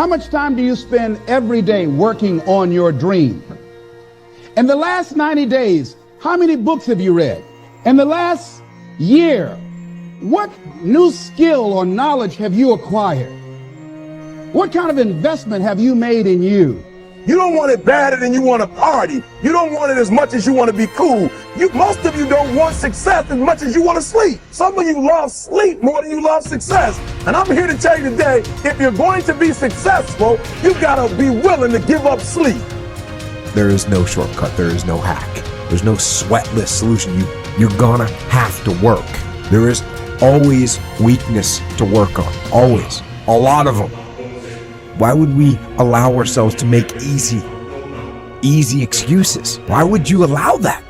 How much time do you spend every day working on your dream? In the last 90 days, how many books have you read? In the last year, what new skill or knowledge have you acquired? What kind of investment have you made in you? You don't want it badder than you want to party. You don't want it as much as you want to be cool. Most of you don't want success as much as you want to sleep. Some of you love sleep more than you love success. And I'm here to tell you today, if you're going to be successful, you gotta be willing to give up sleep. There is no shortcut. There is no hack. There's no sweatless solution. You're gonna have to work. There is always weakness to work on. Always. A lot of them. Why would we allow ourselves to make easy excuses? Why would you allow that?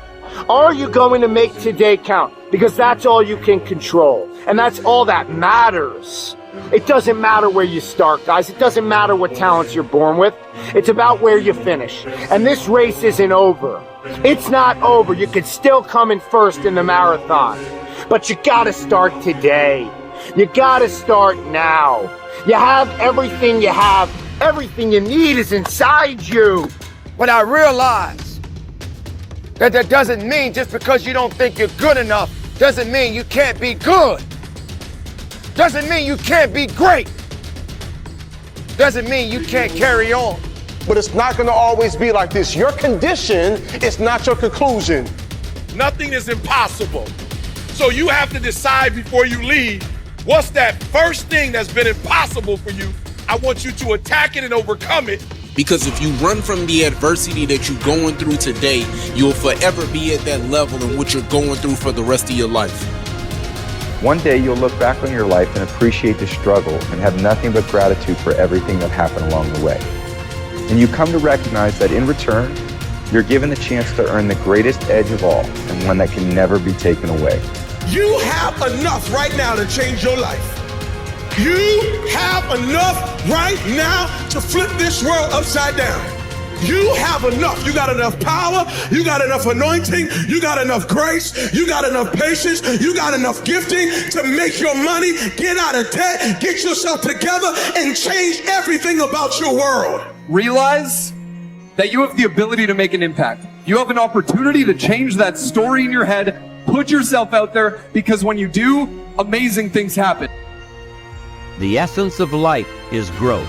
Are you going to make today count? Because that's all you can control. And that's all that matters. It doesn't matter where you start, guys. It doesn't matter what talents you're born with. It's about where you finish. And this race isn't over. It's not over. You could still come in first in the marathon. But you gotta start today. You gotta start now. You have everything you have. Everything you need is inside you. But I realize that doesn't mean just because you don't think you're good enough doesn't mean you can't be good. Doesn't mean you can't be great. Doesn't mean you can't carry on. But it's not going to always be like this. Your condition is not your conclusion. Nothing is impossible. So you have to decide before you leave, what's that first thing that's been impossible for you? I want you to attack it and overcome it. Because if you run from the adversity that you're going through today, you'll forever be at that level in which you're going through for the rest of your life. One day you'll look back on your life and appreciate the struggle and have nothing but gratitude for everything that happened along the way. And you come to recognize that in return, you're given the chance to earn the greatest edge of all, and one that can never be taken away. You have enough right now to change your life. You have enough right now to flip this world upside down. You have enough. You got enough power. You got enough anointing. You got enough grace. You got enough patience. You got enough gifting to make your money, get out of debt, get yourself together, and change everything about your world. Realize that you have the ability to make an impact. You have an opportunity to change that story in your head. Put yourself out there, because when you do, amazing things happen. The essence of life is growth.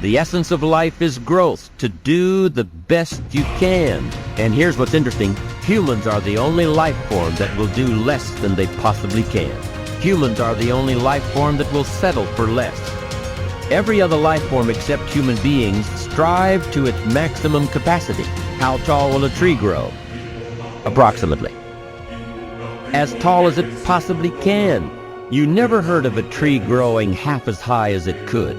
The essence of life is growth, to do the best you can. And here's what's interesting. Humans are the only life form that will do less than they possibly can. Humans are the only life form that will settle for less. Every other life form except human beings strive to its maximum capacity. How tall will a tree grow? Approximately as tall as it possibly can. You never heard of a tree growing half as high as it could.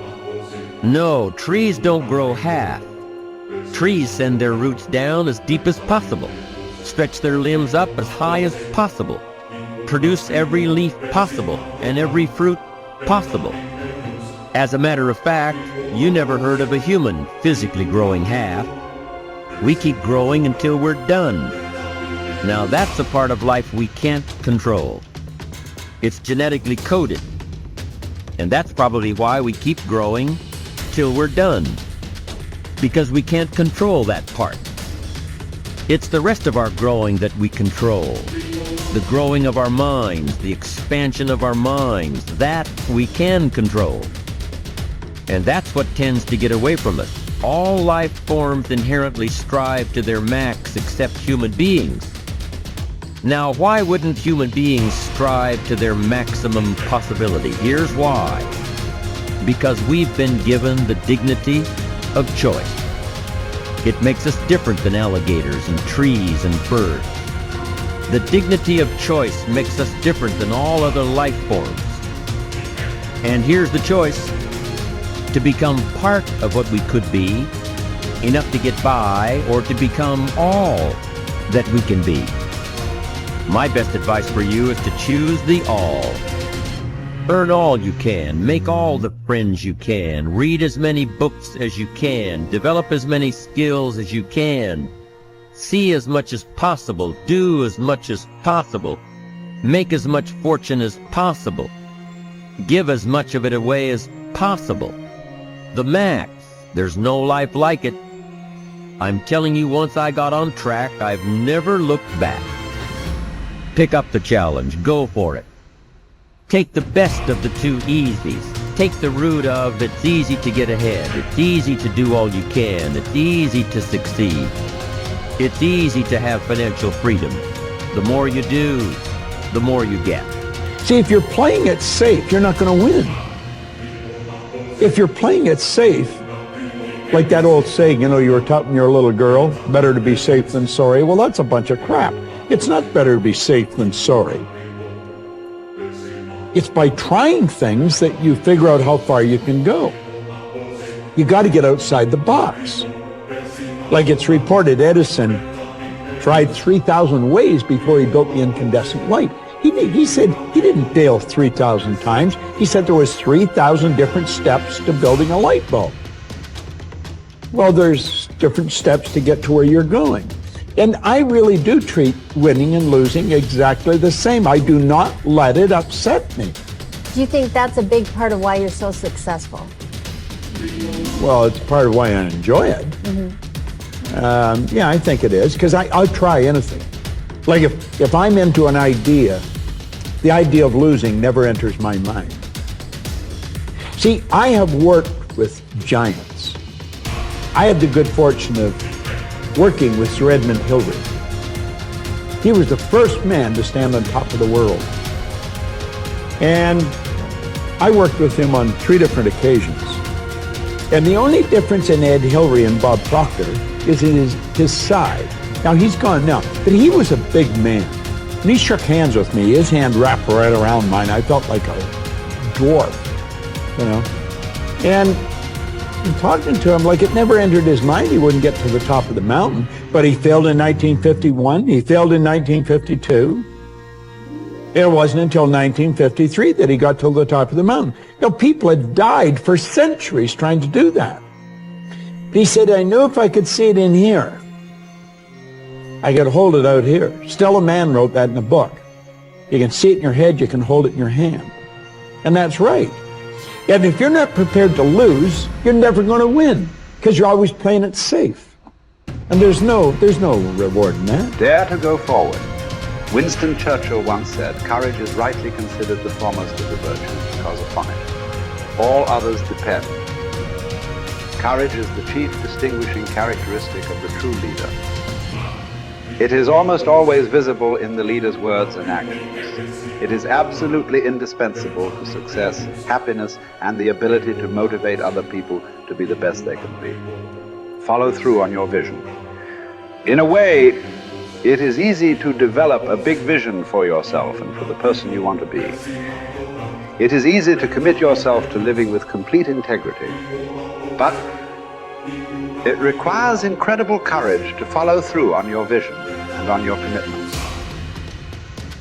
No, trees don't grow half. Trees send their roots down as deep as possible, stretch their limbs up as high as possible, produce every leaf possible and every fruit possible. As a matter of fact, you never heard of a human physically growing half. We keep growing until we're done. Now that's a part of life we can't control. It's genetically coded. And that's probably why we keep growing till we're done. Because we can't control that part. It's the rest of our growing that we control. The growing of our minds, the expansion of our minds, that we can control. And that's what tends to get away from us. All life forms inherently strive to their max except human beings. Now, why wouldn't human beings strive to their maximum possibility? Here's why. Because we've been given the dignity of choice. It makes us different than alligators and trees and birds. The dignity of choice makes us different than all other life forms. And here's the choice: to become part of what we could be, enough to get by, or to become all that we can be. My best advice for you is to choose the all. Earn all you can, make all the friends you can, read as many books as you can, develop as many skills as you can, see as much as possible, do as much as possible, make as much fortune as possible, give as much of it away as possible. The max. There's no life like it. I'm telling you, once I got on track, I've never looked back. Pick up the challenge. Go for it. Take the best of the two easies. Take the route of it's easy to get ahead. It's easy to do all you can. It's easy to succeed. It's easy to have financial freedom. The more you do, the more you get. See, if you're playing it safe, you're not going to win. If you're playing it safe, like that old saying, you know, you were taught when you're a little girl, better to be safe than sorry. Well, that's a bunch of crap. It's not better to be safe than sorry. It's by trying things that you figure out how far you can go. You got to get outside the box. Like it's reported, Edison tried 3,000 ways before he built the incandescent light. He said he didn't fail 3,000 times. He said there was 3,000 different steps to building a light bulb. Well, there's different steps to get to where you're going. And I really do treat winning and losing exactly the same. I do not let it upset me. Do you think that's a big part of why you're so successful? Well, it's part of why I enjoy it. Yeah, I think it is, because I'll try anything. Like if I'm into an idea, the idea of losing never enters my mind. See, I have worked with giants. I had the good fortune of working with Sir Edmund Hillary. He was the first man to stand on top of the world. And I worked with him on 3 different occasions. And the only difference in Ed Hillary and Bob Proctor is in his side. Now, he's gone now, but he was a big man. When he shook hands with me, his hand wrapped right around mine. I felt like a dwarf, you know. And talking to him, like it never entered his mind he wouldn't get to the top of the mountain. But he failed in 1951. He failed in 1952. It wasn't until 1953 that he got to the top of the mountain. You know, people had died for centuries trying to do that. But he said, I knew if I could see it in here, I could hold it out here. Stella Mann wrote that in a book. You can see it in your head, you can hold it in your hand. And that's right. And if you're not prepared to lose, you're never going to win, because you're always playing it safe. And there's no reward in that. Dare to go forward. Winston Churchill once said, courage is rightly considered the foremost of the virtues, because upon it all others depend. Courage is the chief distinguishing characteristic of the true leader. It is almost always visible in the leader's words and actions. It is absolutely indispensable for success, happiness, and the ability to motivate other people to be the best they can be. Follow through on your vision. In a way, it is easy to develop a big vision for yourself and for the person you want to be. It is easy to commit yourself to living with complete integrity, but it requires incredible courage to follow through on your vision and on your commitments.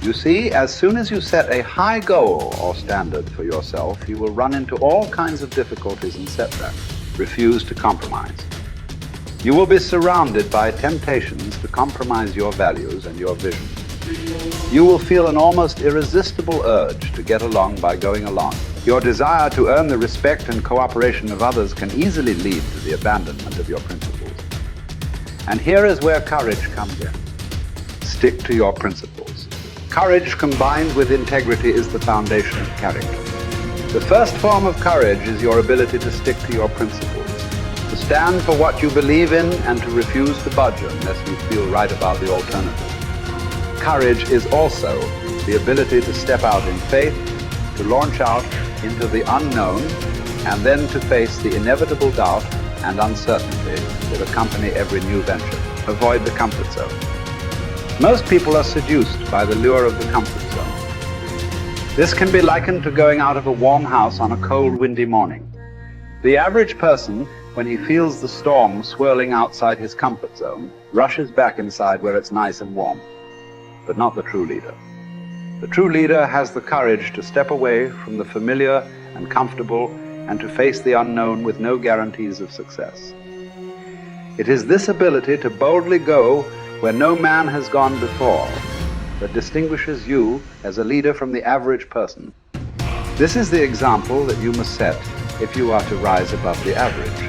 You see, as soon as you set a high goal or standard for yourself, you will run into all kinds of difficulties and setbacks. Refuse to compromise. You will be surrounded by temptations to compromise your values and your vision. You will feel an almost irresistible urge to get along by going along. Your desire to earn the respect and cooperation of others can easily lead to the abandonment of your principles. And here is where courage comes in. Stick to your principles. Courage combined with integrity is the foundation of character. The first form of courage is your ability to stick to your principles, to stand for what you believe in and to refuse to budge unless you feel right about the alternative. Courage is also the ability to step out in faith, to launch out into the unknown, and then to face the inevitable doubt and uncertainty that accompany every new venture. Avoid the comfort zone. Most people are seduced by the lure of the comfort zone. This can be likened to going out of a warm house on a cold, windy morning. The average person, when he feels the storm swirling outside his comfort zone, rushes back inside where it's nice and warm. But not the true leader. The true leader has the courage to step away from the familiar and comfortable and to face the unknown with no guarantees of success. It is this ability to boldly go where no man has gone before that distinguishes you as a leader from the average person. This is the example that you must set if you are to rise above the average.